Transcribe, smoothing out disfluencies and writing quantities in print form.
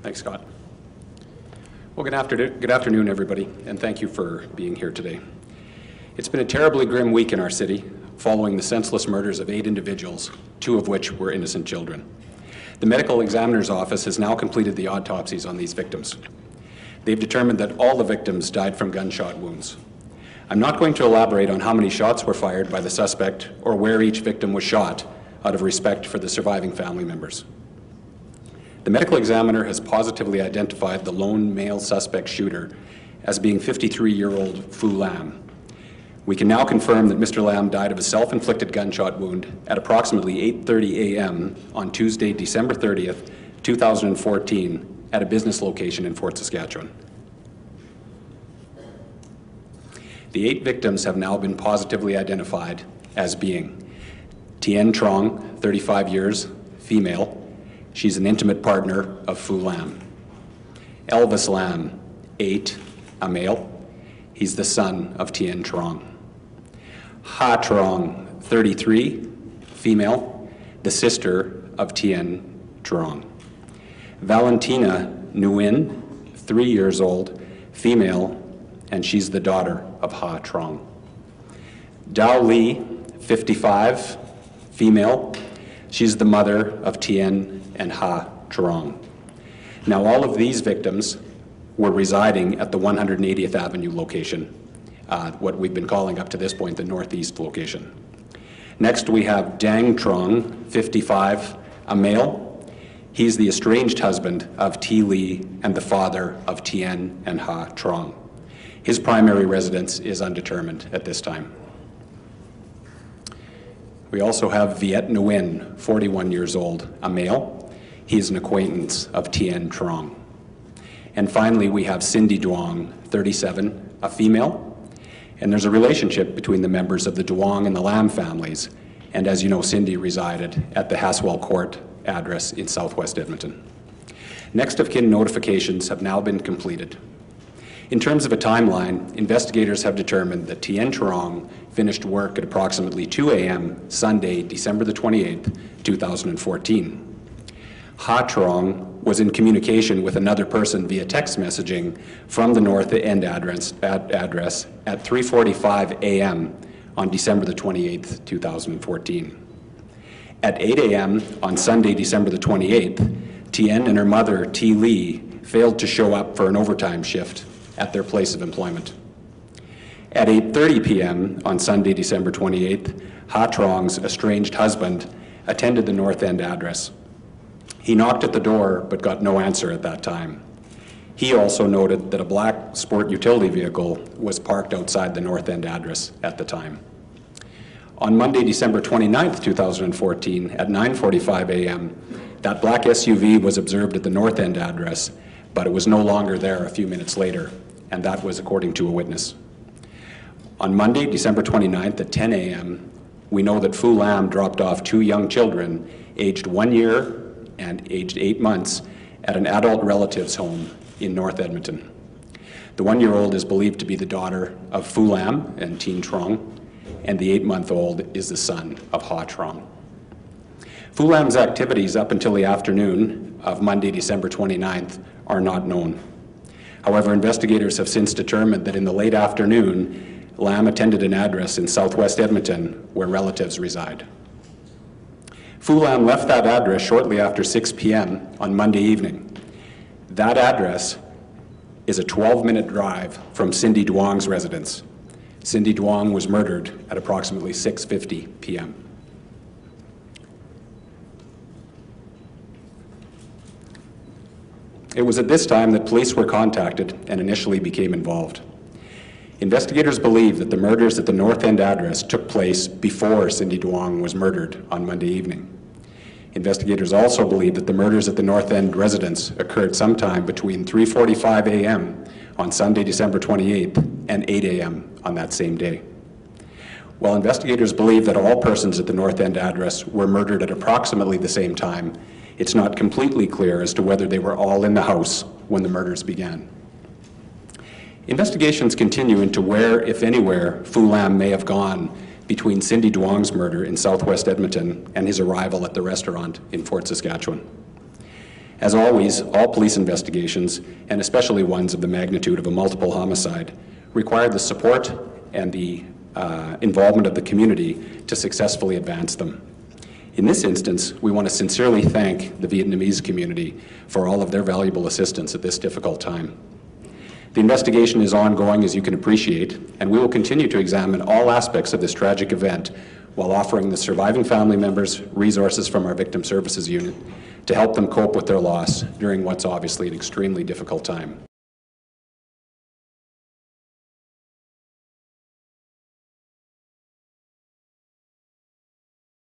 Thanks, Scott. Well, good afternoon, everybody, and thank you for being here today. It's been a terribly grim week in our city following the senseless murders of 8 individuals, 2 of which were innocent children. The medical examiner's office has now completed the autopsies on these victims. They've determined that all the victims died from gunshot wounds. I'm not going to elaborate on how many shots were fired by the suspect or where each victim was shot out of respect for the surviving family members. The medical examiner has positively identified the lone male suspect shooter as being 53-year-old Fu Lam. We can now confirm that Mr. Lam died of a self-inflicted gunshot wound at approximately 8:30 a.m. on Tuesday, December 30th, 2014, at a business location in Fort Saskatchewan. The 8 victims have now been positively identified as being Tien Trong, 35 years, female. She's an intimate partner of Fu Lam. Elvis Lam, 8, a male. He's the son of Tien Trong. Ha Trong, 33, female, the sister of Tien Trong. Valentina Nguyen, 3 years old, female, and she's the daughter of Ha Trong. Dao Li, 55, female. She's the mother of Tien and Ha Trong. Now, all of these victims were residing at the 180th Avenue location, what we've been calling up to this point the Northeast location. Next, we have Dang Trong, 55, a male. He's the estranged husband of T. Li and the father of Tien and Ha Trong. His primary residence is undetermined at this time. We also have Viet Nguyen, 41 years old, a male. He's an acquaintance of Tien Trong. And finally, we have Cindy Duong, 37, a female. And there's a relationship between the members of the Duong and the Lam families. And as you know, Cindy resided at the Haswell Court address in southwest Edmonton. Next of kin notifications have now been completed. In terms of a timeline, investigators have determined that Tien Trong finished work at approximately 2 a.m. Sunday, December the 28th, 2014. Ha Trong was in communication with another person via text messaging from the North End address at 3:45 a.m. on December the 28th, 2014. At 8 a.m. on Sunday, December the 28th, Tien and her mother, T. Li, failed to show up for an overtime shift at their place of employment. At 8:30 p.m. on Sunday, December 28th, Ha Trong's estranged husband attended the North End address. He knocked at the door but got no answer at that time. He also noted that a black sport utility vehicle was parked outside the North End address at the time. On Monday, December 29th, 2014, at 9:45 a.m., that black SUV was observed at the North End address, but it was no longer there a few minutes later, and that was according to a witness. On Monday, December 29th at 10 a.m., we know that Fu Lam dropped off 2 young children, aged 1 year and aged 8 months, at an adult relative's home in North Edmonton. The 1-year-old is believed to be the daughter of Fu Lam and Tien Trong, and the 8-month-old is the son of Ha Trong. Fu Lam's activities up until the afternoon of Monday, December 29th, are not known. However, investigators have since determined that in the late afternoon, Lam attended an address in southwest Edmonton where relatives reside. Fu Lam left that address shortly after 6 p.m. on Monday evening. That address is a 12-minute drive from Cindy Duong's residence. Cindy Duong was murdered at approximately 6:50 p.m. It was at this time that police were contacted and initially became involved. Investigators believe that the murders at the North End address took place before Cindy Duong was murdered on Monday evening. Investigators also believe that the murders at the North End residence occurred sometime between 3:45 a.m. on Sunday, December 28th and 8 a.m. on that same day. While investigators believe that all persons at the North End address were murdered at approximately the same time, it's not completely clear as to whether they were all in the house when the murders began. Investigations continue into where, if anywhere, Fu Lam may have gone between Cindy Duong's murder in southwest Edmonton and his arrival at the restaurant in Fort Saskatchewan. As always, all police investigations, and especially ones of the magnitude of a multiple homicide, require the support and the involvement of the community to successfully advance them. In this instance, we want to sincerely thank the Vietnamese community for all of their valuable assistance at this difficult time. The investigation is ongoing, as you can appreciate, and we will continue to examine all aspects of this tragic event while offering the surviving family members resources from our Victim Services Unit to help them cope with their loss during what's obviously an extremely difficult time.